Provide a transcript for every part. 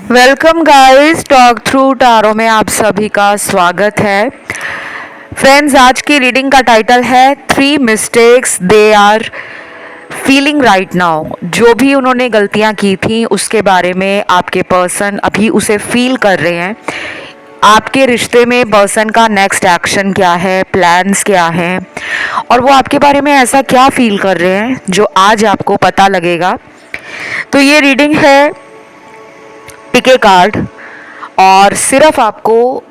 Welcome guys, talk through tarot में आप सभी का स्वागत है। फ्रेंड्स, आज की रीडिंग का टाइटल है 3 mistakes they are feeling right now. जो भी उन्होंने गलतियां की थी उसके बारे में आपके पर्सन अभी उसे फील कर रहे हैं। आपके रिश्ते में पर्सन का नेक्स्ट एक्शन क्या है, प्लान्स क्या हैं, और वो आपके बारे में ऐसा क्या फील कर रहे हैं जो आज आपको पता लगेगा। तो ये रीडिंग है पिके कार्ड, और सिर्फ आपको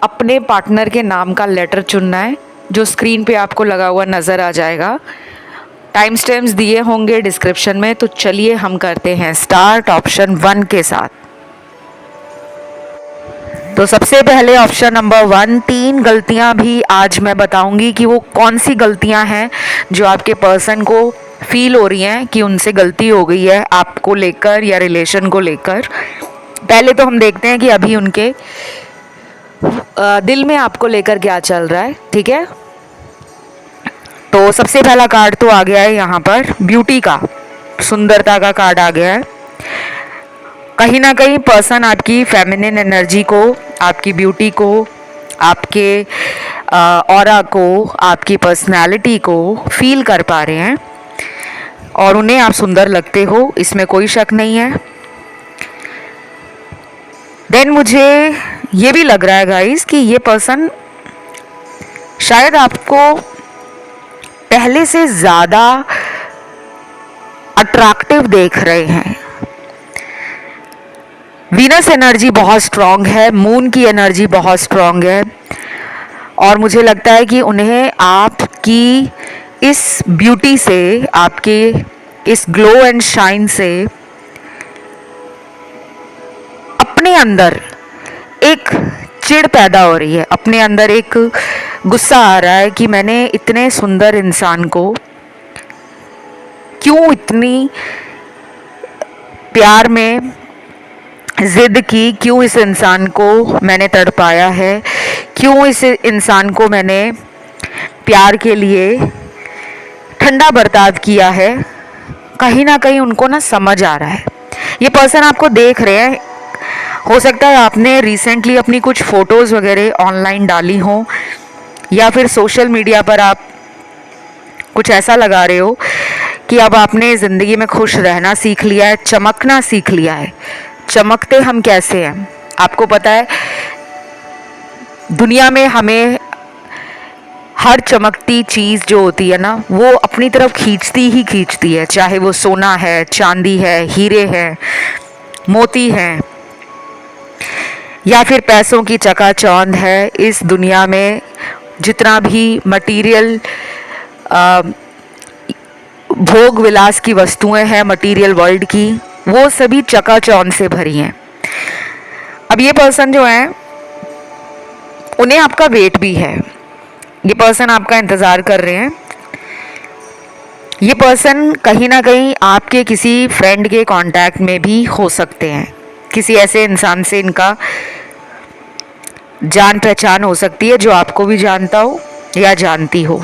अपने पार्टनर के नाम का लेटर चुनना है जो स्क्रीन पे आपको लगा हुआ नज़र आ जाएगा। टाइम स्टैम्प्स दिए होंगे डिस्क्रिप्शन में। तो चलिए हम करते हैं स्टार्ट ऑप्शन 1 के साथ। तो सबसे पहले ऑप्शन नंबर 1, 3 गलतियां भी आज मैं बताऊंगी कि वो कौन सी गलतियां हैं जो आपके पर्सन को फील हो रही हैं कि उनसे गलती हो गई है आपको लेकर या रिलेशन को लेकर। पहले तो हम देखते हैं कि अभी उनके दिल में आपको लेकर क्या चल रहा है। ठीक है, तो सबसे पहला कार्ड तो आ गया है यहाँ पर ब्यूटी का, सुंदरता का कार्ड आ गया है। कहीं ना कहीं पर्सन आपकी फेमिनिन एनर्जी को, आपकी ब्यूटी को, आपके ऑरा को, आपकी पर्सनालिटी को फील कर पा रहे हैं और उन्हें आप सुंदर लगते हो, इसमें कोई शक नहीं है। देन मुझे ये भी लग रहा है गाइस कि ये पर्सन शायद आपको पहले से ज़्यादा अट्रैक्टिव देख रहे हैं। वीनस एनर्जी बहुत स्ट्रांग है, मून की एनर्जी बहुत स्ट्रांग है, और मुझे लगता है कि उन्हें आपकी इस ब्यूटी से, आपके इस ग्लो एंड शाइन से अपने अंदर एक चिढ़ पैदा हो रही है, अपने अंदर एक गुस्सा आ रहा है कि मैंने इतने सुंदर इंसान को क्यों इतनी प्यार में जिद की, क्यों इस इंसान को मैंने तड़पाया है, क्यों इस इंसान को मैंने प्यार के लिए ठंडा बर्ताव किया है। कहीं ना कहीं उनको ना समझ आ रहा है। ये पर्सन आपको देख रहे हैं। हो सकता है आपने रिसेंटली अपनी कुछ फ़ोटोज़ वगैरह ऑनलाइन डाली हो, या फिर सोशल मीडिया पर आप कुछ ऐसा लगा रहे हो कि अब आपने ज़िंदगी में खुश रहना सीख लिया है, चमकना सीख लिया है। चमकते हम कैसे हैं आपको पता है। दुनिया में हमें हर चमकती चीज़ जो होती है ना, वो अपनी तरफ खींचती ही खींचती है, चाहे वो सोना है, चांदी है, हीरे हैं, मोती हैं, या फिर पैसों की चकाचौंध है। इस दुनिया में जितना भी मटेरियल भोग विलास की वस्तुएं हैं मटेरियल वर्ल्ड की, वो सभी चकाचौंध से भरी हैं। अब ये पर्सन जो है, उन्हें आपका वेट भी है। ये पर्सन आपका इंतज़ार कर रहे हैं। ये पर्सन कहीं ना कहीं आपके किसी फ्रेंड के कांटेक्ट में भी हो सकते हैं। किसी ऐसे इंसान से इनका जान पहचान हो सकती है जो आपको भी जानता हो या जानती हो,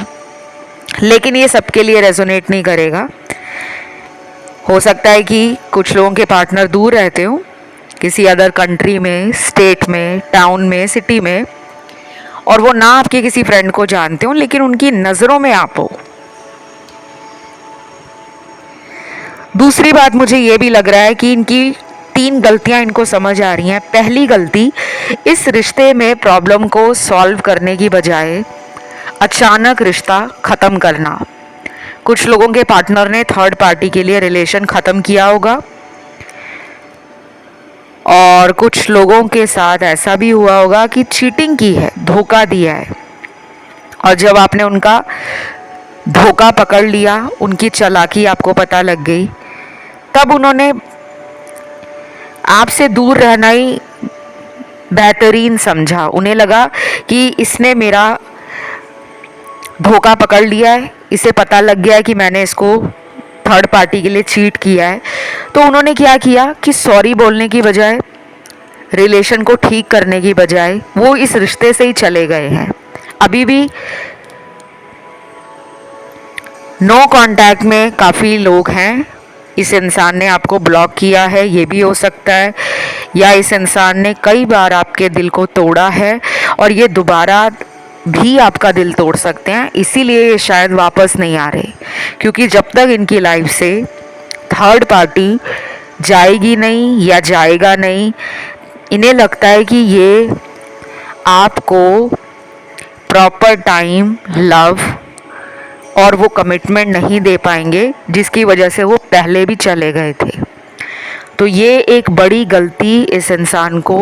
लेकिन ये सबके लिए रेजोनेट नहीं करेगा। हो सकता है कि कुछ लोगों के पार्टनर दूर रहते हो, किसी अदर कंट्री में, स्टेट में, टाउन में, सिटी में, और वो ना आपके किसी फ्रेंड को जानते हो, लेकिन उनकी नज़रों में आप हो। दूसरी बात मुझे ये भी लग रहा है कि इनकी 3 गलतियां इनको समझ आ रही हैं। पहली गलती, इस रिश्ते में प्रॉब्लम को सॉल्व करने की बजाय अचानक रिश्ता ख़त्म करना। कुछ लोगों के पार्टनर ने थर्ड पार्टी के लिए रिलेशन ख़त्म किया होगा, और कुछ लोगों के साथ ऐसा भी हुआ होगा कि चीटिंग की है, धोखा दिया है, और जब आपने उनका धोखा पकड़ लिया, उनकी चालाकी आपको पता लग गई, तब उन्होंने आपसे दूर रहना ही बेहतरीन समझा। उन्हें लगा कि इसने मेरा धोखा पकड़ लिया है, इसे पता लग गया है कि मैंने इसको थर्ड पार्टी के लिए चीट किया है। तो उन्होंने क्या किया कि सॉरी बोलने की बजाय, रिलेशन को ठीक करने की बजाय, वो इस रिश्ते से ही चले गए हैं। अभी भी नो कांटेक्ट में काफ़ी लोग हैं। इस इंसान ने आपको ब्लॉक किया है, ये भी हो सकता है, या इस इंसान ने कई बार आपके दिल को तोड़ा है और ये दोबारा भी आपका दिल तोड़ सकते हैं, इसीलिए ये शायद वापस नहीं आ रहे, क्योंकि जब तक इनकी लाइफ से थर्ड पार्टी जाएगी नहीं या जाएगा नहीं, इन्हें लगता है कि ये आपको प्रॉपर टाइम, लव और वो कमिटमेंट नहीं दे पाएंगे जिसकी वजह से वो पहले भी चले गए थे। तो ये एक बड़ी गलती इस इंसान को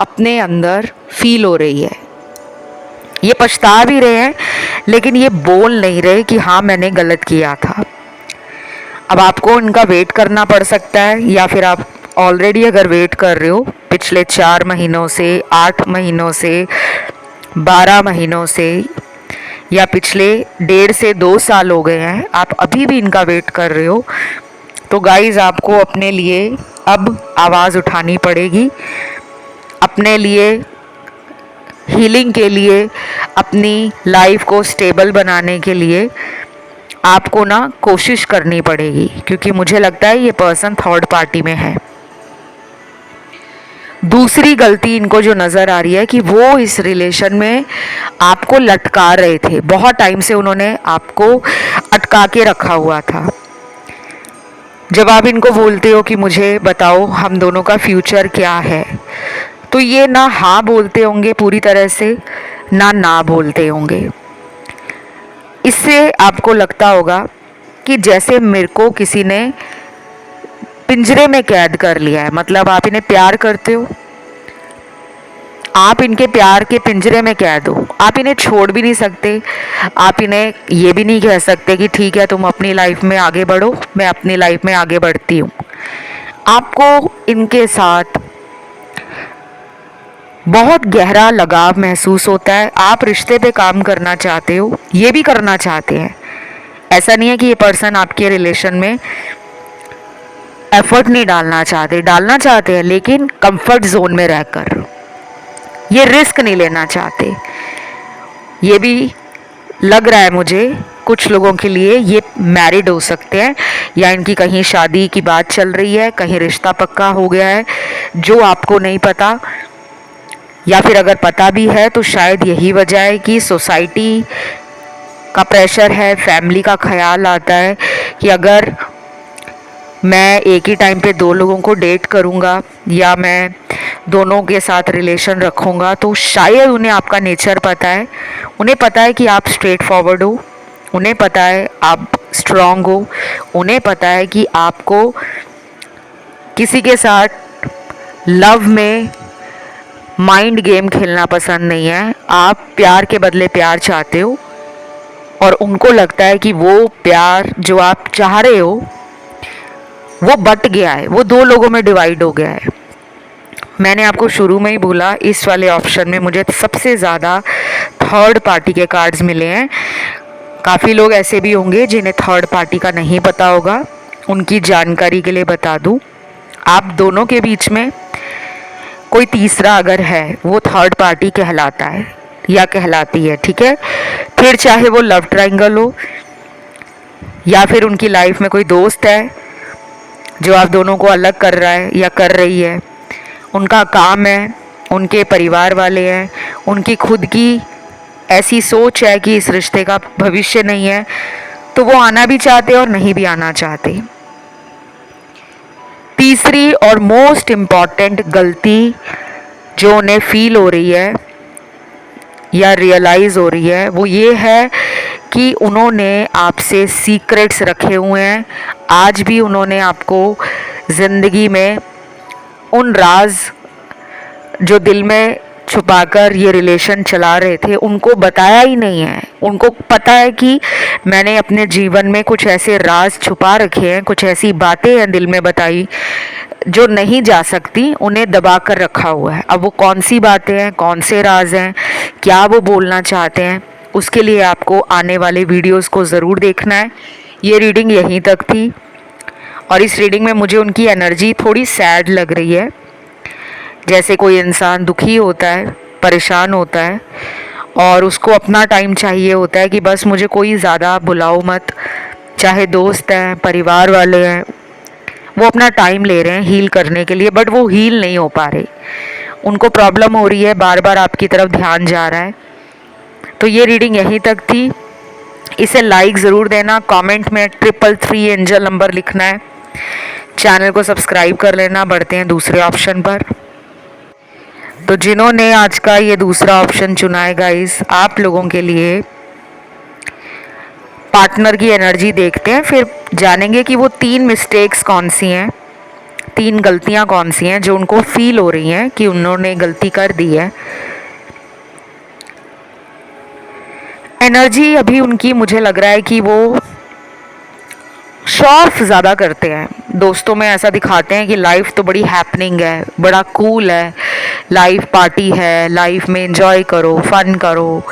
अपने अंदर फील हो रही है। ये पछता भी रहे हैं, लेकिन ये बोल नहीं रहे कि हाँ मैंने गलत किया था। अब आपको इनका वेट करना पड़ सकता है, या फिर आप ऑलरेडी अगर वेट कर रहे हो पिछले 4 महीनों से, 8 महीनों से, 12 महीनों से, या पिछले 1.5 से 2 साल हो गए हैं, आप अभी भी इनका वेट कर रहे हो, तो गाइज़ आपको अपने लिए अब आवाज़ उठानी पड़ेगी। अपने लिए हीलिंग के लिए, अपनी लाइफ को स्टेबल बनाने के लिए आपको ना कोशिश करनी पड़ेगी, क्योंकि मुझे लगता है ये पर्सन थर्ड पार्टी में है। दूसरी गलती इनको जो नज़र आ रही है कि वो इस रिलेशन में आपको लटका रहे थे, बहुत टाइम से उन्होंने आपको अटका के रखा हुआ था। जब आप इनको बोलते हो कि मुझे बताओ हम दोनों का फ्यूचर क्या है, तो ये ना हाँ बोलते होंगे पूरी तरह से, ना बोलते होंगे। इससे आपको लगता होगा कि जैसे मेरे को किसी ने पिंजरे में कैद कर लिया है। मतलब आप इन्हें प्यार करते हो, आप इनके प्यार के पिंजरे में कैद हो, आप इन्हें छोड़ भी नहीं सकते। आप इन्हें ये भी नहीं कह सकते कि ठीक है तुम अपनी लाइफ में आगे बढ़ो, मैं अपनी लाइफ में आगे बढ़ती हूँ। आपको इनके साथ बहुत गहरा लगाव महसूस होता है। आप रिश्ते पे काम करना चाहते हो, ये भी करना चाहते हैं। ऐसा नहीं है कि ये पर्सन आपके रिलेशन में एफर्ट नहीं डालना चाहते हैं, लेकिन कंफर्ट जोन में रहकर ये रिस्क नहीं लेना चाहते। ये भी लग रहा है मुझे कुछ लोगों के लिए ये मैरिड हो सकते हैं, या इनकी कहीं शादी की बात चल रही है, कहीं रिश्ता पक्का हो गया है जो आपको नहीं पता, या फिर अगर पता भी है तो शायद यही वजह है कि सोसाइटी का प्रेशर है, फैमिली का ख्याल आता है कि अगर मैं एक ही टाइम पे 2 लोगों को डेट करूँगा या मैं दोनों के साथ रिलेशन रखूँगा तो शायद उन्हें आपका नेचर पता है, उन्हें पता है कि आप स्ट्रेट फॉरवर्ड हो, उन्हें पता है आप स्ट्रॉन्ग हो, उन्हें पता है कि आपको किसी के साथ लव में माइंड गेम खेलना पसंद नहीं है। आप प्यार के बदले प्यार चाहते हो, और उनको लगता है कि वो प्यार जो आप चाह रहे हो वो बट गया है, वो 2 लोगों में डिवाइड हो गया है। मैंने आपको शुरू में ही बोला, इस वाले ऑप्शन में मुझे सबसे ज़्यादा थर्ड पार्टी के कार्ड्स मिले हैं। काफ़ी लोग ऐसे भी होंगे जिन्हें थर्ड पार्टी का नहीं पता होगा, उनकी जानकारी के लिए बता दूं, आप दोनों के बीच में कोई तीसरा अगर है वो थर्ड पार्टी कहलाता है या कहलाती है, ठीक है। फिर चाहे वो लव ट्रायंगल हो, या फिर उनकी लाइफ में कोई दोस्त है जो आप दोनों को अलग कर रहा है या कर रही है, उनका काम है, उनके परिवार वाले हैं, उनकी खुद की ऐसी सोच है कि इस रिश्ते का भविष्य नहीं है, तो वो आना भी चाहते और नहीं भी आना चाहते। तीसरी और मोस्ट इम्पॉर्टेंट गलती जो उन्हें फील हो रही है या रियलाइज़ हो रही है वो ये है कि उन्होंने आपसे सीक्रेट्स रखे हुए हैं। आज भी उन्होंने आपको ज़िंदगी में उन राज जो दिल में छुपाकर ये रिलेशन चला रहे थे उनको बताया ही नहीं है। उनको पता है कि मैंने अपने जीवन में कुछ ऐसे राज छुपा रखे हैं, कुछ ऐसी बातें हैं दिल में बताई जो नहीं जा सकती, उन्हें दबा कर रखा हुआ है। अब वो कौन सी बातें हैं, कौन से राज हैं, क्या वो बोलना चाहते हैं, उसके लिए आपको आने वाले वीडियोस को ज़रूर देखना है। ये रीडिंग यहीं तक थी, और इस रीडिंग में मुझे उनकी एनर्जी थोड़ी सैड लग रही है, जैसे कोई इंसान दुखी होता है, परेशान होता है और उसको अपना टाइम चाहिए होता है कि बस मुझे कोई ज़्यादा बुलाओ मत, चाहे दोस्त हैं, परिवार वाले हैं, वो अपना टाइम ले रहे हैं हील करने के लिए, बट वो हील नहीं हो पा रहे, उनको प्रॉब्लम हो रही है, बार बार आपकी तरफ ध्यान जा रहा है। तो ये रीडिंग यहीं तक थी। इसे लाइक ज़रूर देना, कमेंट में 333 एंजल नंबर लिखना है, चैनल को सब्सक्राइब कर लेना। बढ़ते हैं दूसरे ऑप्शन पर। तो जिन्होंने आज का ये दूसरा ऑप्शन चुना है गाइस, आप लोगों के लिए पार्टनर की एनर्जी देखते हैं, फिर जानेंगे कि वो 3 मिस्टेक्स कौन सी हैं, 3 गलतियां कौन सी हैं जो उनको फील हो रही हैं कि उन्होंने गलती कर दी है। एनर्जी अभी उनकी, मुझे लग रहा है कि वो शो ऑफ ज़्यादा करते हैं, दोस्तों में ऐसा दिखाते हैं कि लाइफ तो बड़ी हैपनिंग है, बड़ा कूल है, लाइफ पार्टी है, लाइफ में एंजॉय करो, फन करो,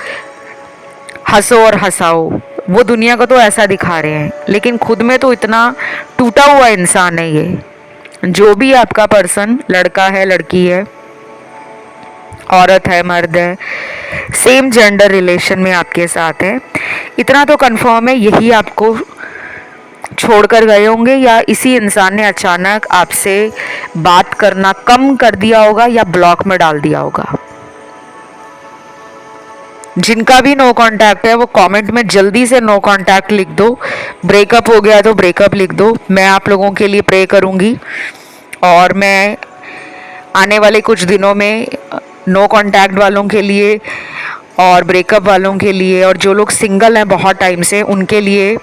हंसो और हंसाओ। वो दुनिया को तो ऐसा दिखा रहे हैं, लेकिन खुद में तो इतना टूटा हुआ इंसान है ये। जो भी आपका पर्सन, लड़का है, लड़की है, औरत है, मर्द है, सेम जेंडर रिलेशन में आपके साथ है, इतना तो कंफर्म है यही आपको छोड़कर गए होंगे, या इसी इंसान ने अचानक आपसे बात करना कम कर दिया होगा या ब्लॉक में डाल दिया होगा। जिनका भी नो कांटेक्ट है वो कमेंट में जल्दी से नो कांटेक्ट लिख दो। ब्रेकअप हो गया तो ब्रेकअप लिख दो। मैं आप लोगों के लिए प्रे करूंगी, और मैं आने वाले कुछ दिनों में नो कांटेक्ट वालों के लिए और ब्रेकअप वालों के लिए, और जो लोग सिंगल हैं बहुत टाइम से, उनके लिए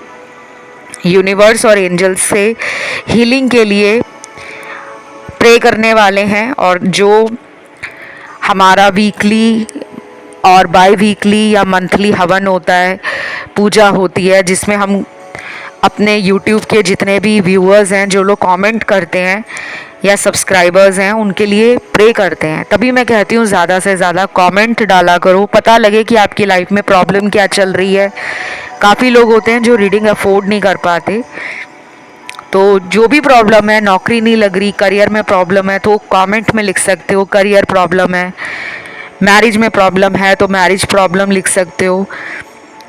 यूनिवर्स और एंजल्स से हीलिंग के लिए प्रे करने वाले हैं। और जो हमारा वीकली और बाई वीकली या मंथली हवन होता है, पूजा होती है, जिसमें हम अपने यूट्यूब के जितने भी व्यूअर्स हैं, जो लोग कमेंट करते हैं या सब्सक्राइबर्स हैं, उनके लिए प्रे करते हैं। तभी मैं कहती हूँ ज़्यादा से ज़्यादा कमेंट डाला करो, पता लगे कि आपकी लाइफ में प्रॉब्लम क्या चल रही है। काफ़ी लोग होते हैं जो रीडिंग अफोर्ड नहीं कर पाते, तो जो भी प्रॉब्लम है, नौकरी नहीं लग रही, करियर में प्रॉब्लम है, तो कमेंट में लिख सकते हो करियर प्रॉब्लम है। मैरिज में प्रॉब्लम है तो मैरिज प्रॉब्लम लिख सकते हो।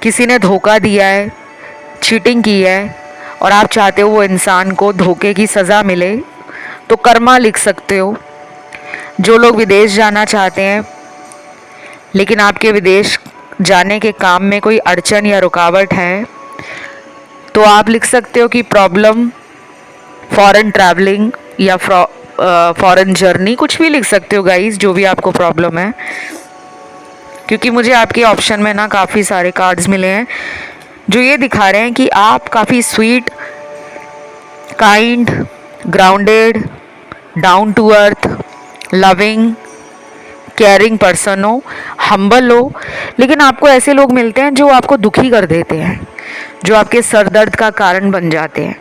किसी ने धोखा दिया है, चीटिंग की है, और आप चाहते हो वो इंसान को धोखे की सज़ा मिले, तो कर्मा लिख सकते हो। जो लोग विदेश जाना चाहते हैं, लेकिन आपके विदेश जाने के काम में कोई अड़चन या रुकावट है, तो आप लिख सकते हो कि प्रॉब्लम फॉरेन ट्रैवलिंग या फॉरेन जर्नी, कुछ भी लिख सकते हो गाइस, जो भी आपको प्रॉब्लम है। क्योंकि मुझे आपके ऑप्शन में ना काफ़ी सारे कार्ड्स मिले हैं जो ये दिखा रहे हैं कि आप काफ़ी sweet, kind, grounded, down to earth, loving, caring person हो, हम्बल हो, लेकिन आपको ऐसे लोग मिलते हैं जो आपको दुखी कर देते हैं, जो आपके सर दर्द का कारण बन जाते हैं।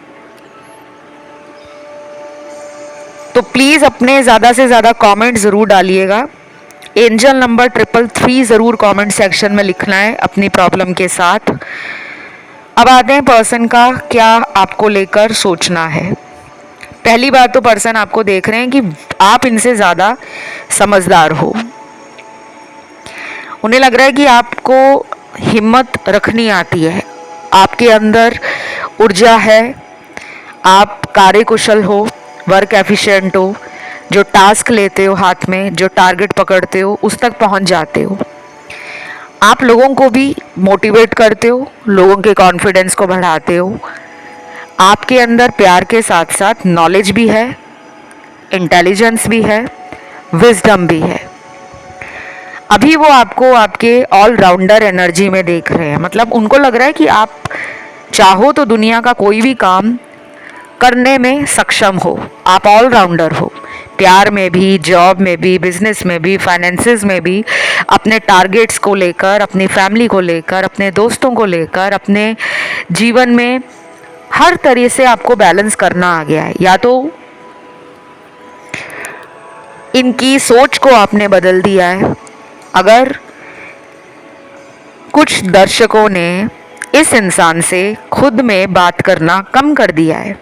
तो प्लीज़ अपने ज़्यादा से ज़्यादा कमेंट ज़रूर डालिएगा। एंजल नंबर 333 ज़रूर कमेंट सेक्शन में लिखना है अपनी प्रॉब्लम के साथ। अब आते हैं पर्सन का क्या आपको लेकर सोचना है। पहली बात तो पर्सन आपको देख रहे हैं कि आप इनसे ज़्यादा समझदार हो। उन्हें लग रहा है कि आपको हिम्मत रखनी आती है, आपके अंदर ऊर्जा है, आप कार्यकुशल हो, वर्क एफिशिएंट हो, जो टास्क लेते हो हाथ में, जो टारगेट पकड़ते हो, उस तक पहुंच जाते हो। आप लोगों को भी मोटिवेट करते हो, लोगों के कॉन्फिडेंस को बढ़ाते हो। आपके अंदर प्यार के साथ साथ नॉलेज भी है, इंटेलिजेंस भी है, विजडम भी है। अभी वो आपको आपके ऑलराउंडर एनर्जी में देख रहे हैं, मतलब उनको लग रहा है कि आप चाहो तो दुनिया का कोई भी काम करने में सक्षम हो, आप ऑलराउंडर हो, प्यार में भी, जॉब में भी, बिजनेस में भी, फाइनेंसेस में भी, अपने टारगेट्स को लेकर, अपनी फैमिली को लेकर, अपने दोस्तों को लेकर, अपने जीवन में हर तरह से आपको बैलेंस करना आ गया है। या तो इनकी सोच को आपने बदल दिया है। अगर कुछ दर्शकों ने इस इंसान से खुद में बात करना कम कर दिया है,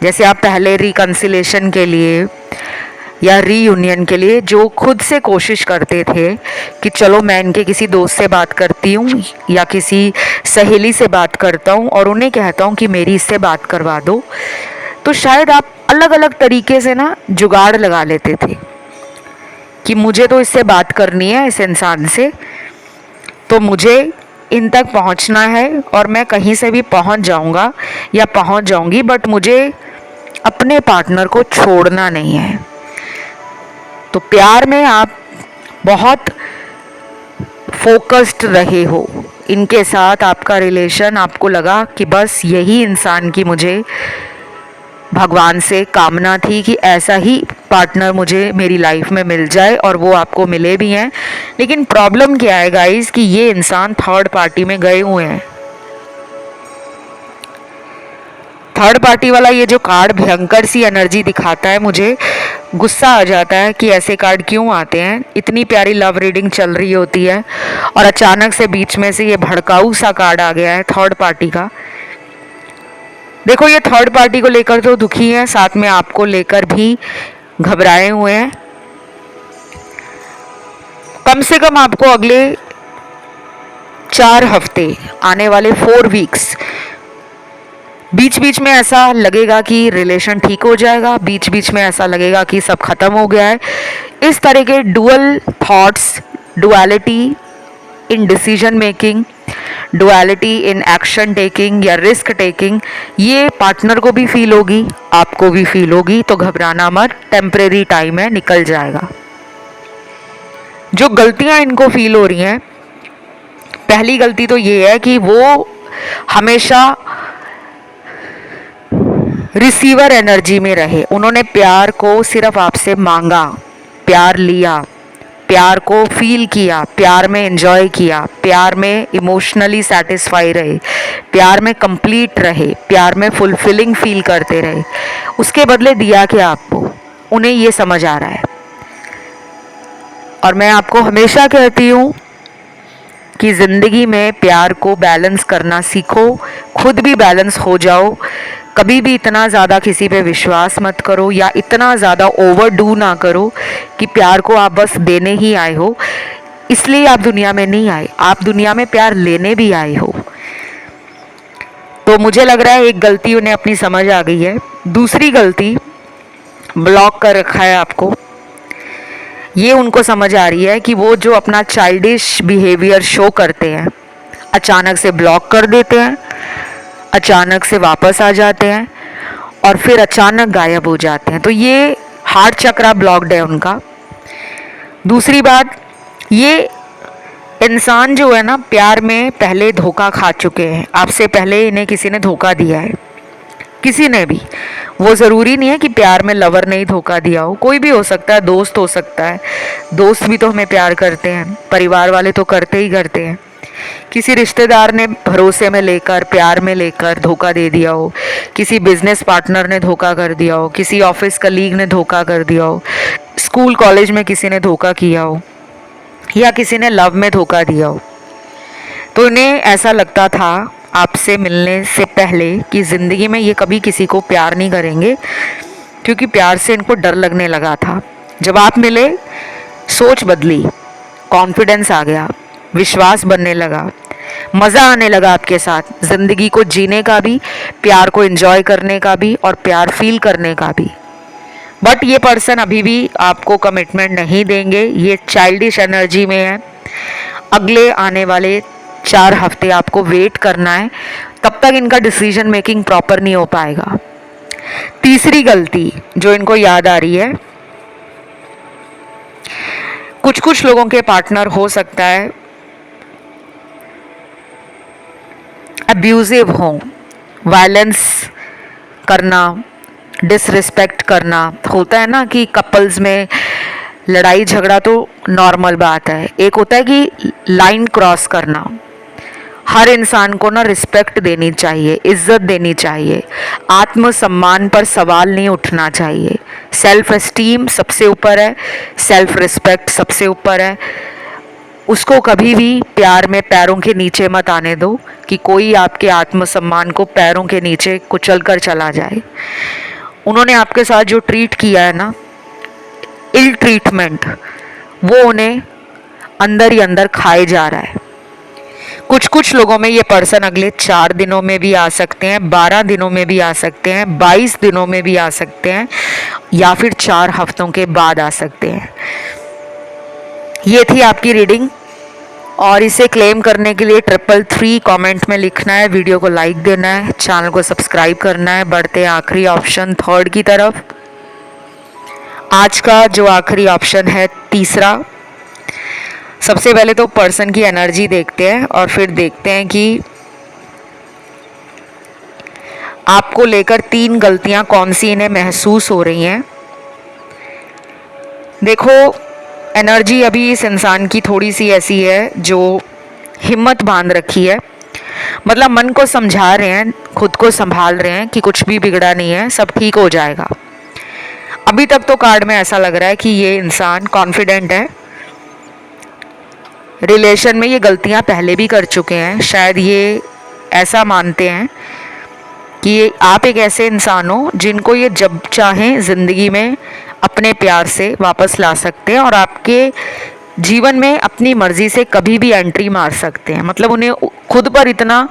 जैसे आप पहले रिकन्सिलेशन के लिए या रीयूनियन के लिए जो खुद से कोशिश करते थे कि चलो मैं इनके किसी दोस्त से बात करती हूँ या किसी सहेली से बात करता हूँ और उन्हें कहता हूँ कि मेरी इससे बात करवा दो, तो तो शायद आप अलग अलग तरीके से ना जुगाड़ लगा लेते थे कि मुझे तो इससे बात करनी है, इस इंसान से, तो मुझे इन तक पहुंचना है और मैं कहीं से भी पहुंच जाऊंगा या पहुंच जाऊंगी, बट मुझे अपने पार्टनर को छोड़ना नहीं है। तो प्यार में आप बहुत फोकस्ड रहे हो, इनके साथ आपका रिलेशन, आपको लगा कि बस यही इंसान की मुझे भगवान से कामना थी कि ऐसा ही पार्टनर मुझे मेरी लाइफ में मिल जाए, और वो आपको मिले भी हैं। लेकिन प्रॉब्लम क्या है गाइस कि ये इंसान थर्ड पार्टी में गए हुए हैं। थर्ड पार्टी वाला ये जो कार्ड भयंकर सी एनर्जी दिखाता है, मुझे गुस्सा आ जाता है कि ऐसे कार्ड क्यों आते हैं। इतनी प्यारी लव रीडिंग चल रही होती है और अचानक से बीच में से ये भड़काऊ सा कार्ड आ गया है थर्ड पार्टी का। देखो, ये थर्ड पार्टी को लेकर तो दुखी है, साथ में आपको लेकर भी घबराए हुए हैं। कम से कम आपको अगले 4 हफ्ते, आने वाले 4 वीक्स, बीच बीच में ऐसा लगेगा कि रिलेशन ठीक हो जाएगा, बीच बीच में ऐसा लगेगा कि सब खत्म हो गया है। इस तरह के dual thoughts, duality in decision making, duality in action taking या रिस्क टेकिंग, ये पार्टनर को भी फील होगी, आपको भी फील होगी। तो घबराना मत, टेम्परेरी टाइम है, निकल जाएगा। जो गलतियां इनको फील हो रही हैं, पहली गलती तो ये है कि वो हमेशा रिसीवर एनर्जी में रहे। उन्होंने प्यार को सिर्फ आपसे मांगा, प्यार लिया, प्यार को फील किया, प्यार में एंजॉय किया, प्यार में इमोशनली सेटिस्फाई रहे, प्यार में कंप्लीट रहे, प्यार में फुलफिलिंग फील करते रहे। उसके बदले दिया क्या आपको, उन्हें ये समझ आ रहा है। और मैं आपको हमेशा कहती हूँ कि ज़िंदगी में प्यार को बैलेंस करना सीखो, खुद भी बैलेंस हो जाओ। कभी भी इतना ज़्यादा किसी पे विश्वास मत करो या इतना ज़्यादा ओवरडू ना करो कि प्यार को आप बस देने ही आए हो। इसलिए आप दुनिया में नहीं आए, आप दुनिया में प्यार लेने भी आए हो। तो मुझे लग रहा है एक गलती उन्हें अपनी समझ आ गई है। दूसरी गलती, ब्लॉक कर रखा है आपको। ये उनको समझ आ रही है कि वो जो अपना चाइल्डिश बिहेवियर शो करते हैं, अचानक से ब्लॉक कर देते हैं, अचानक से वापस आ जाते हैं और फिर अचानक गायब हो जाते हैं। तो ये हार्ट चक्रा ब्लॉक्ड है उनका। दूसरी बात, ये इंसान जो है ना, प्यार में पहले धोखा खा चुके हैं। आपसे पहले इन्हें किसी ने धोखा दिया है, किसी ने भी। वो ज़रूरी नहीं है कि प्यार में लवर ने ही धोखा दिया हो, कोई भी हो सकता है, दोस्त हो सकता है। दोस्त भी तो हमें प्यार करते हैं, परिवार वाले तो करते ही करते हैं। किसी रिश्तेदार ने भरोसे में लेकर, प्यार में लेकर धोखा दे दिया हो, किसी बिजनेस पार्टनर ने धोखा कर दिया हो, किसी ऑफिस कलीग ने धोखा कर दिया हो, स्कूल कॉलेज में किसी ने धोखा किया हो, या किसी ने लव में धोखा दिया हो। तो इन्हें ऐसा लगता था आपसे मिलने से पहले कि ज़िंदगी में ये कभी किसी को प्यार नहीं करेंगे, क्योंकि प्यार से इनको डर लगने लगा था। जब आप मिले, सोच बदली, कॉन्फिडेंस आ गया, विश्वास बनने लगा, मज़ा आने लगा आपके साथ ज़िंदगी को जीने का भी, प्यार को एंजॉय करने का भी और प्यार फील करने का भी। बट ये पर्सन अभी भी आपको कमिटमेंट नहीं देंगे, ये चाइल्डिश एनर्जी में है। अगले आने वाले 4 हफ्ते आपको वेट करना है, तब तक इनका डिसीजन मेकिंग प्रॉपर नहीं हो पाएगा। तीसरी गलती जो इनको याद आ रही है, कुछ कुछ लोगों के पार्टनर हो सकता है अब्यूजिव हों, वायलेंस करना, डिसरिस्पेक्ट करना। होता है ना कि कपल्स में लड़ाई झगड़ा तो नॉर्मल बात है, एक होता है कि लाइन क्रॉस करना। हर इंसान को ना रिस्पेक्ट देनी चाहिए, इज्जत देनी चाहिए, आत्मसम्मान पर सवाल नहीं उठना चाहिए। सेल्फ एस्टीम सबसे ऊपर है, सेल्फ रिस्पेक्ट सबसे ऊपर है। उसको कभी भी प्यार में पैरों के नीचे मत आने दो कि कोई आपके आत्मसम्मान को पैरों के नीचे कुचल कर चला जाए। उन्होंने आपके साथ जो ट्रीट किया है ना, इल ट्रीटमेंट, वो उन्हें अंदर ही अंदर खाए जा रहा है। कुछ कुछ लोगों में ये पर्सन अगले 4 दिनों में भी आ सकते हैं, 12 दिनों में भी आ सकते हैं, 22 दिनों में भी आ सकते हैं, या फिर 4 हफ्तों के बाद आ सकते हैं। ये थी आपकी रीडिंग, और इसे क्लेम करने के लिए 333 कमेंट में लिखना है, वीडियो को लाइक देना है, चैनल को सब्सक्राइब करना है। बढ़ते हैं आखिरी ऑप्शन 3rd की तरफ। आज का जो आखिरी ऑप्शन है 3रा। सबसे पहले तो पर्सन की एनर्जी देखते हैं और फिर देखते हैं कि आपको लेकर 3 गलतियां कौन सी इन्हें महसूस हो रही हैं। देखो, एनर्जी अभी इस इंसान की थोड़ी सी ऐसी है जो हिम्मत बांध रखी है, मतलब मन को समझा रहे हैं, खुद को संभाल रहे हैं कि कुछ भी बिगड़ा नहीं है, सब ठीक हो जाएगा। अभी तक तो कार्ड में ऐसा लग रहा है कि ये इंसान कॉन्फिडेंट है। रिलेशन में ये गलतियां पहले भी कर चुके हैं, शायद ये ऐसा मानते हैं कि आप एक ऐसे इंसान हो जिनको ये जब चाहें ज़िंदगी में अपने प्यार से वापस ला सकते हैं और आपके जीवन में अपनी मर्ज़ी से कभी भी एंट्री मार सकते हैं। मतलब उन्हें खुद पर इतना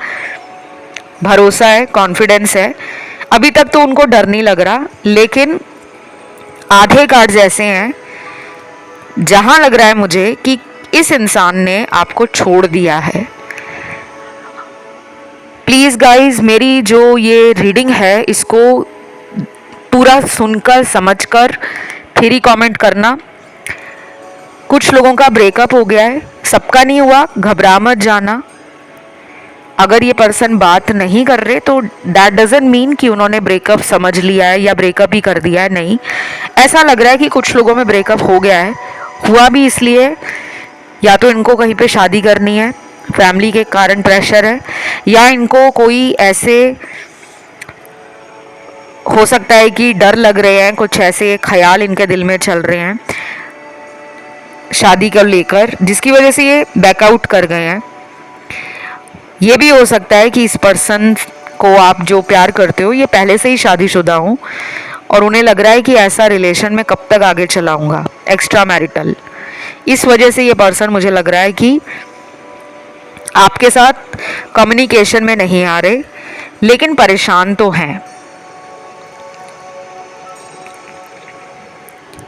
भरोसा है, कॉन्फिडेंस है। अभी तक तो उनको डर नहीं लग रहा, लेकिन आधे कार्ड्स ऐसे हैं जहां लग रहा है मुझे कि इस इंसान ने आपको छोड़ दिया है। प्लीज़ गाइज, मेरी जो ये रीडिंग है इसको पूरा सुनकर समझकर फिर ही कमेंट करना। कुछ लोगों का ब्रेकअप हो गया है, सबका नहीं हुआ, घबरा मत जाना। अगर ये पर्सन बात नहीं कर रहे तो दैट डजंट मीन कि उन्होंने ब्रेकअप समझ लिया है या ब्रेकअप ही कर दिया है, नहीं। ऐसा लग रहा है कि कुछ लोगों में ब्रेकअप हो गया है, हुआ भी इसलिए या तो इनको कहीं पे शादी करनी है, फैमिली के कारण प्रेशर है, या इनको कोई ऐसे हो सकता है कि डर लग रहे हैं, कुछ ऐसे ख्याल इनके दिल में चल रहे हैं शादी को लेकर, जिसकी वजह से ये बैकआउट कर गए हैं। ये भी हो सकता है कि इस पर्सन को आप जो प्यार करते हो ये पहले से ही शादीशुदा हो और उन्हें लग रहा है कि ऐसा रिलेशन में कब तक आगे चलाऊंगा, एक्स्ट्रा मैरिटल। इस वजह से ये पर्सन मुझे लग रहा है कि आपके साथ कम्युनिकेशन में नहीं आ रहे, लेकिन परेशान तो हैं।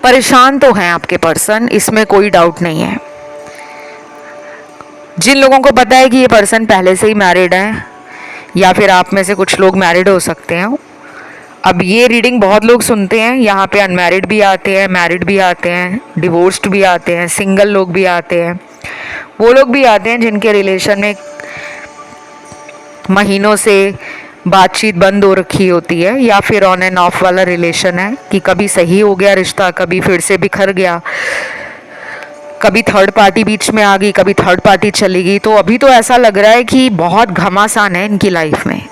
परेशान तो हैं आपके पर्सन, इसमें कोई डाउट नहीं है। जिन लोगों को पता है कि ये पर्सन पहले से ही मैरिड है, या फिर आप में से कुछ लोग मैरिड हो सकते हैं। अब ये रीडिंग बहुत लोग सुनते हैं, यहाँ पे अनमैरिड भी आते हैं, मैरिड भी आते हैं, डिवोर्स्ड भी आते हैं, सिंगल लोग भी आते हैं, वो लोग भी आते हैं जिनके रिलेशन में महीनों से बातचीत बंद हो रखी होती है, या फिर ऑन एंड ऑफ वाला रिलेशन है कि कभी सही हो गया रिश्ता, कभी फिर से बिखर गया, कभी थर्ड पार्टी बीच में आ गई, कभी थर्ड पार्टी चली गई। तो अभी तो ऐसा लग रहा है कि बहुत घमासान है इनकी लाइफ में।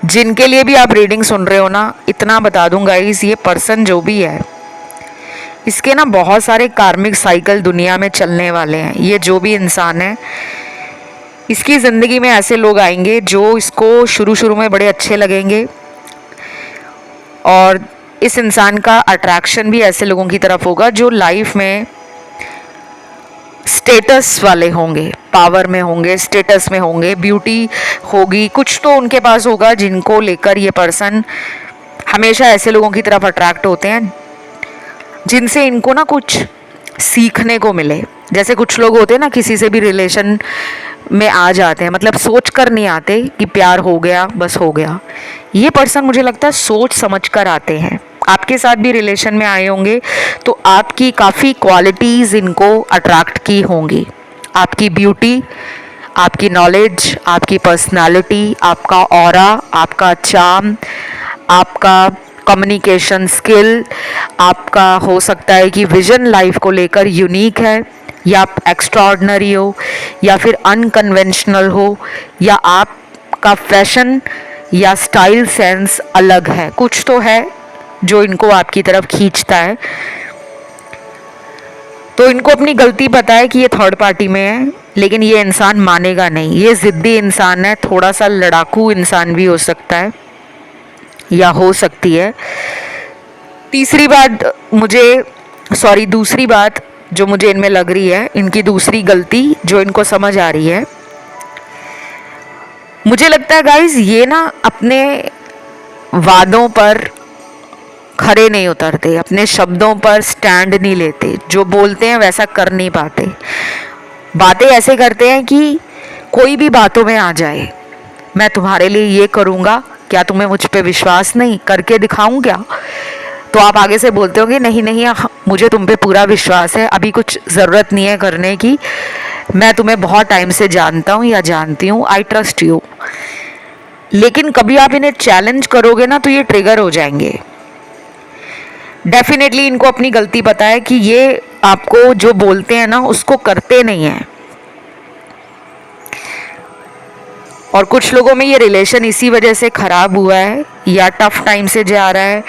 जिनके लिए भी आप रीडिंग सुन रहे हो ना, इतना बता दूंगा, ये पर्सन जो भी है इसके ना बहुत सारे कार्मिक साइकिल दुनिया में चलने वाले हैं। ये जो भी इंसान है, इसकी ज़िंदगी में ऐसे लोग आएंगे जो इसको शुरू शुरू में बड़े अच्छे लगेंगे, और इस इंसान का अट्रैक्शन भी ऐसे लोगों की तरफ होगा जो लाइफ में स्टेटस वाले होंगे, पावर में होंगे, स्टेटस में होंगे, ब्यूटी होगी, कुछ तो उनके पास होगा जिनको लेकर ये पर्सन हमेशा ऐसे लोगों की तरफ अट्रैक्ट होते हैं जिनसे इनको ना कुछ सीखने को मिले। जैसे कुछ लोग होते हैं ना, किसी से भी रिलेशन में आ जाते हैं, मतलब सोच कर नहीं आते कि प्यार हो गया बस हो गया। ये पर्सन मुझे लगता है सोच समझ कर आते हैं। आपके साथ भी रिलेशन में आए होंगे तो आपकी काफ़ी क्वालिटीज़ इनको अट्रैक्ट की होंगी। आपकी ब्यूटी, आपकी नॉलेज, आपकी पर्सनालिटी, आपका ऑरा, आपका चार्म, आपका कम्युनिकेशन स्किल, आपका हो सकता है कि विजन लाइफ को लेकर यूनिक है, या आप एक्स्ट्राऑर्डिनरी हो, या फिर अनकन्वेंशनल हो, या आपका फैशन या स्टाइल सेंस अलग है। कुछ तो है जो इनको आपकी तरफ खींचता है। तो इनको अपनी गलती पता है कि ये थर्ड पार्टी में है, लेकिन ये इंसान मानेगा नहीं। ये ज़िद्दी इंसान है, थोड़ा सा लड़ाकू इंसान भी हो सकता है या हो सकती है। दूसरी बात, जो मुझे इनमें लग रही है, इनकी दूसरी गलती जो इनको समझ आ रही है, मुझे लगता है गाइज ये ना अपने वादों पर खरे नहीं उतरते, अपने शब्दों पर स्टैंड नहीं लेते, जो बोलते हैं वैसा कर नहीं पाते। बातें ऐसे करते हैं कि कोई भी बातों में आ जाए, मैं तुम्हारे लिए ये करूँगा, क्या तुम्हें मुझ पे विश्वास नहीं, करके दिखाऊं क्या? तो आप आगे से बोलते होंगे नहीं नहीं मुझे तुम पे पूरा विश्वास है, अभी कुछ ज़रूरत नहीं है करने की, मैं तुम्हें बहुत टाइम से जानता हूँ या जानती हूँ, आई ट्रस्ट यू। लेकिन कभी आप इन्हें चैलेंज करोगे ना तो ये ट्रिगर हो जाएंगे। डेफिनेटली इनको अपनी गलती पता है कि ये आपको जो बोलते हैं ना उसको करते नहीं हैं। और कुछ लोगों में ये रिलेशन इसी वजह से ख़राब हुआ है, या टफ टाइम से जा रहा है,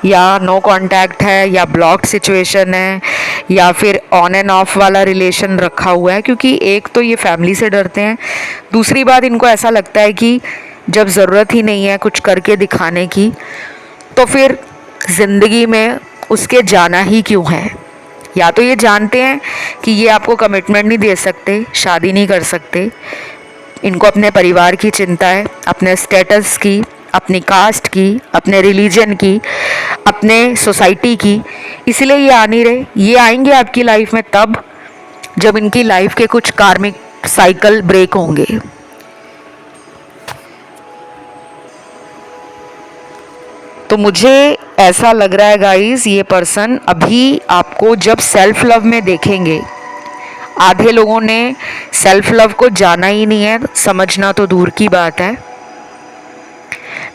या नो कांटेक्ट है, या ब्लॉक्ड सिचुएशन है, या फिर ऑन एंड ऑफ वाला रिलेशन रखा हुआ है। क्योंकि एक तो ये फैमिली से डरते हैं, दूसरी बात इनको ऐसा लगता है कि जब ज़रूरत ही नहीं है कुछ करके दिखाने की तो फिर ज़िंदगी में उसके जाना ही क्यों है। या तो ये जानते हैं कि ये आपको कमिटमेंट नहीं दे सकते, शादी नहीं कर सकते, इनको अपने परिवार की चिंता है, अपने स्टेटस की, अपनी कास्ट की, अपने रिलीजन की, अपने सोसाइटी की, इसलिए ये आ नहीं रहे। ये आएंगे आपकी लाइफ में तब जब इनकी लाइफ के कुछ कार्मिक साइकिल ब्रेक होंगे। तो मुझे ऐसा लग रहा है गाइस, ये पर्सन अभी आपको जब सेल्फ लव में देखेंगे, आधे लोगों ने सेल्फ लव को जाना ही नहीं है, समझना तो दूर की बात है।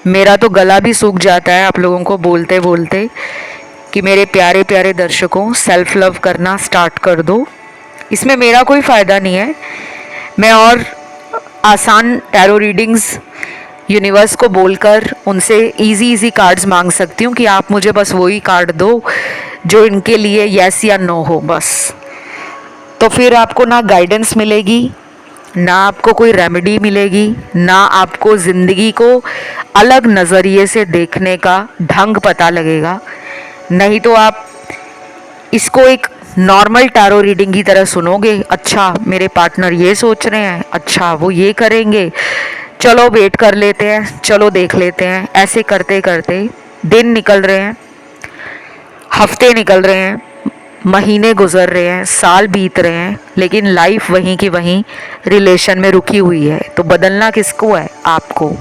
मेरा तो गला भी सूख जाता है आप लोगों को बोलते बोलते कि मेरे प्यारे प्यारे दर्शकों सेल्फ लव करना स्टार्ट कर दो। इसमें मेरा कोई फ़ायदा नहीं है, मैं और आसान टैरो रीडिंग्स यूनिवर्स को बोलकर उनसे इजी कार्ड्स मांग सकती हूँ कि आप मुझे बस वही कार्ड दो जो इनके लिए यस या नो हो बस। तो फिर आपको ना गाइडेंस मिलेगी, ना आपको कोई रेमेडी मिलेगी, ना आपको ज़िंदगी को अलग नज़रिए से देखने का ढंग पता लगेगा। नहीं तो आप इसको एक नॉर्मल टैरो रीडिंग की तरह सुनोगे, अच्छा मेरे पार्टनर ये सोच रहे हैं, अच्छा वो ये करेंगे, चलो वेट कर लेते हैं, चलो देख लेते हैं। ऐसे करते करते दिन निकल रहे हैं, हफ्ते निकल रहे हैं, महीने गुजर रहे हैं, साल बीत रहे हैं, लेकिन लाइफ वहीं की वहीं रिलेशन में रुकी हुई है। तो बदलना किसको है? आपको।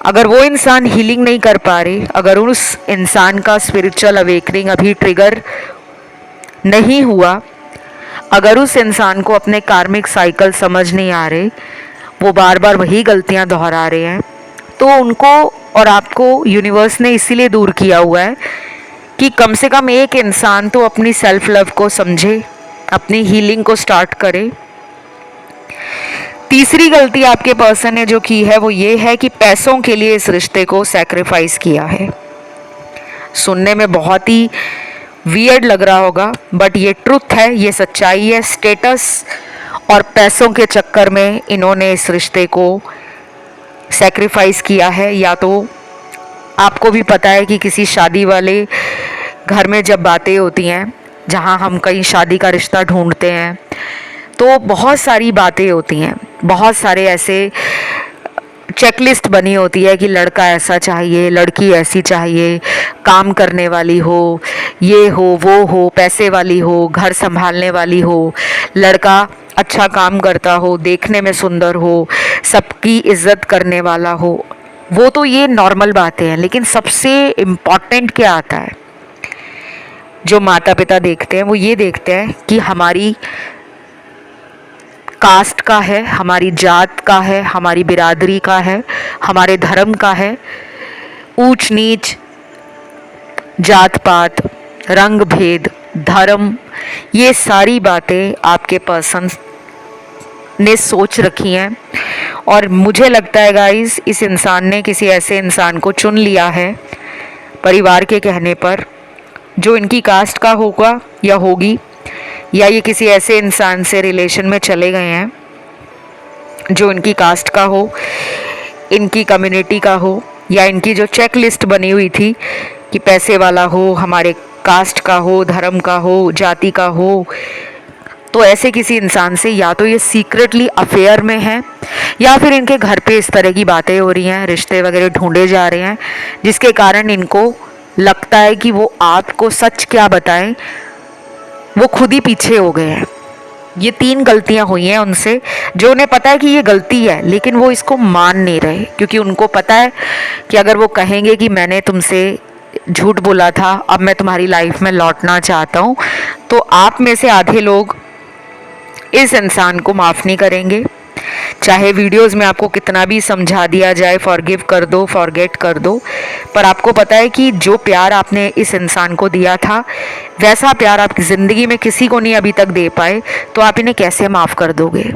अगर वो इंसान हीलिंग नहीं कर पा रहे, अगर उस इंसान का स्पिरिचुअल अवेकनिंग अभी ट्रिगर नहीं हुआ, अगर उस इंसान को अपने कार्मिक साइकिल समझ नहीं आ रहे, वो बार बार वही गलतियां दोहरा रहे हैं, तो उनको और आपको यूनिवर्स ने इसीलिए दूर किया हुआ है कि कम से कम एक इंसान तो अपनी सेल्फ लव को समझे, अपनी हीलिंग को स्टार्ट करे। तीसरी गलती आपके पर्सन ने जो की है वो ये है कि पैसों के लिए इस रिश्ते को सैक्रिफाइस किया है। सुनने में बहुत ही वियर्ड लग रहा होगा, बट ये ट्रुथ है, ये सच्चाई है। स्टेटस और पैसों के चक्कर में इन्होंने इस रिश्ते को सैक्रिफाइस किया है। या तो आपको भी पता है कि किसी शादी वाले घर में जब बातें होती हैं, जहाँ हम कहीं शादी का रिश्ता ढूंढते हैं, तो बहुत सारी बातें होती हैं, बहुत सारे ऐसे चेकलिस्ट बनी होती है कि लड़का ऐसा चाहिए, लड़की ऐसी चाहिए, काम करने वाली हो, ये हो वो हो, पैसे वाली हो, घर संभालने वाली हो, लड़का अच्छा काम करता हो, देखने में सुंदर हो, सबकी इज्जत करने वाला हो। वो तो ये नॉर्मल बातें हैं, लेकिन सबसे इम्पॉर्टेंट क्या आता है जो माता पिता देखते हैं, वो ये देखते हैं कि हमारी कास्ट का है, हमारी जात का है, हमारी बिरादरी का है, हमारे धर्म का है। ऊंच नीच, जात पात, रंग भेद, धर्म, ये सारी बातें आपके पर्सन ने सोच रखी हैं। और मुझे लगता है गाइस, इस इंसान ने किसी ऐसे इंसान को चुन लिया है परिवार के कहने पर, जो इनकी कास्ट का होगा या होगी, या ये किसी ऐसे इंसान से रिलेशन में चले गए हैं जो इनकी कास्ट का हो, इनकी कम्युनिटी का हो, या इनकी जो चेक लिस्ट बनी हुई थी कि पैसे वाला हो, हमारे कास्ट का हो, धर्म का हो, जाति का हो, तो ऐसे किसी इंसान से या तो ये सीक्रेटली अफेयर में है या फिर इनके घर पे इस तरह की बातें हो रही हैं, रिश्ते वगैरह ढूंढे जा रहे हैं, जिसके कारण इनको लगता है कि वो आपको सच क्या बताएं, वो खुद ही पीछे हो गए हैं। ये 3 गलतियां हुई हैं उनसे, जो उन्हें पता है कि ये गलती है, लेकिन वो इसको मान नहीं रहे, क्योंकि उनको पता है कि अगर वो कहेंगे कि मैंने तुमसे झूठ बोला था, अब मैं तुम्हारी लाइफ में लौटना चाहता हूँ, तो आप में से आधे लोग इस इंसान को माफ़ नहीं करेंगे। चाहे वीडियोस में आपको कितना भी समझा दिया जाए फॉरगिव कर दो, फॉरगेट कर दो, पर आपको पता है कि जो प्यार आपने इस इंसान को दिया था, वैसा प्यार आपकी ज़िंदगी में किसी को नहीं अभी तक दे पाए, तो आप इन्हें कैसे माफ़ कर दोगे।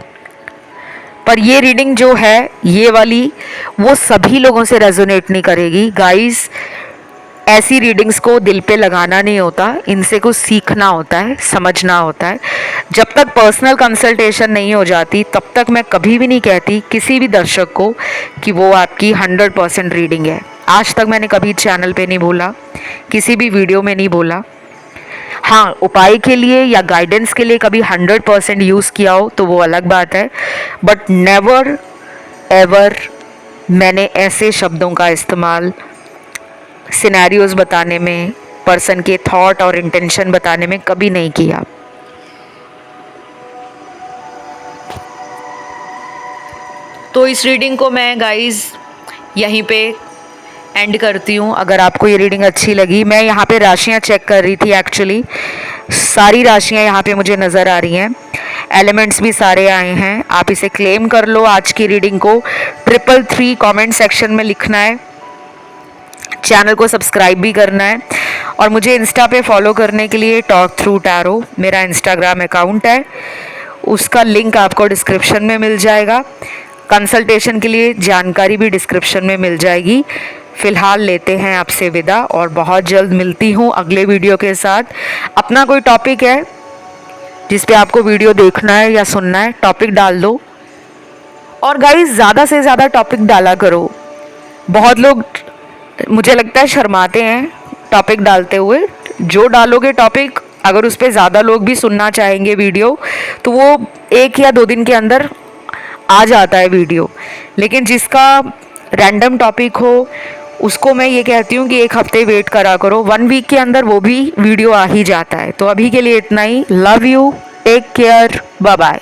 पर ये रीडिंग जो है, ये वाली, वो सभी लोगों से रेजोनेट नहीं करेगी गाइस। ऐसी रीडिंग्स को दिल पे लगाना नहीं होता, इनसे कुछ सीखना होता है, समझना होता है। जब तक पर्सनल कंसल्टेशन नहीं हो जाती, तब तक मैं कभी भी नहीं कहती किसी भी दर्शक को कि वो आपकी 100% रीडिंग है। आज तक मैंने कभी चैनल पे नहीं बोला, किसी भी वीडियो में नहीं बोला। हाँ, उपाय के लिए या गाइडेंस के लिए कभी 100% यूज़ किया हो तो वो अलग बात है, बट नेवर एवर मैंने ऐसे शब्दों का इस्तेमाल सिनेरियोज बताने में, पर्सन के थॉट और इंटेंशन बताने में कभी नहीं किया। तो इस रीडिंग को मैं गाइस यहीं पे एंड करती हूँ। अगर आपको ये रीडिंग अच्छी लगी, मैं यहाँ पे राशियाँ चेक कर रही थी, एक्चुअली सारी राशियाँ यहाँ पे मुझे नज़र आ रही हैं, एलिमेंट्स भी सारे आए हैं। आप इसे क्लेम कर लो। आज की रीडिंग को 333 कमेंट सेक्शन में लिखना है, चैनल को सब्सक्राइब भी करना है, और मुझे इंस्टा पे फॉलो करने के लिए टॉक थ्रू टैरो मेरा इंस्टाग्राम अकाउंट है, उसका लिंक आपको डिस्क्रिप्शन में मिल जाएगा। कंसल्टेशन के लिए जानकारी भी डिस्क्रिप्शन में मिल जाएगी। फ़िलहाल लेते हैं आपसे विदा, और बहुत जल्द मिलती हूँ अगले वीडियो के साथ। अपना कोई टॉपिक है जिस पे आपको वीडियो देखना है या सुनना है, टॉपिक डाल दो। और गाइस, ज़्यादा से ज़्यादा टॉपिक डाला करो। बहुत लोग मुझे लगता है शर्माते हैं टॉपिक डालते हुए। जो डालोगे टॉपिक, अगर उस पर ज़्यादा लोग भी सुनना चाहेंगे वीडियो, तो वो 1 या 2 दिन के अंदर आ जाता है वीडियो। लेकिन जिसका रैंडम टॉपिक हो, उसको मैं ये कहती हूँ कि 1 हफ्ते वेट करा करो, 1 वीक के अंदर वो भी वीडियो आ ही जाता है। तो अभी के लिए इतना ही। Love you, take care, bye bye.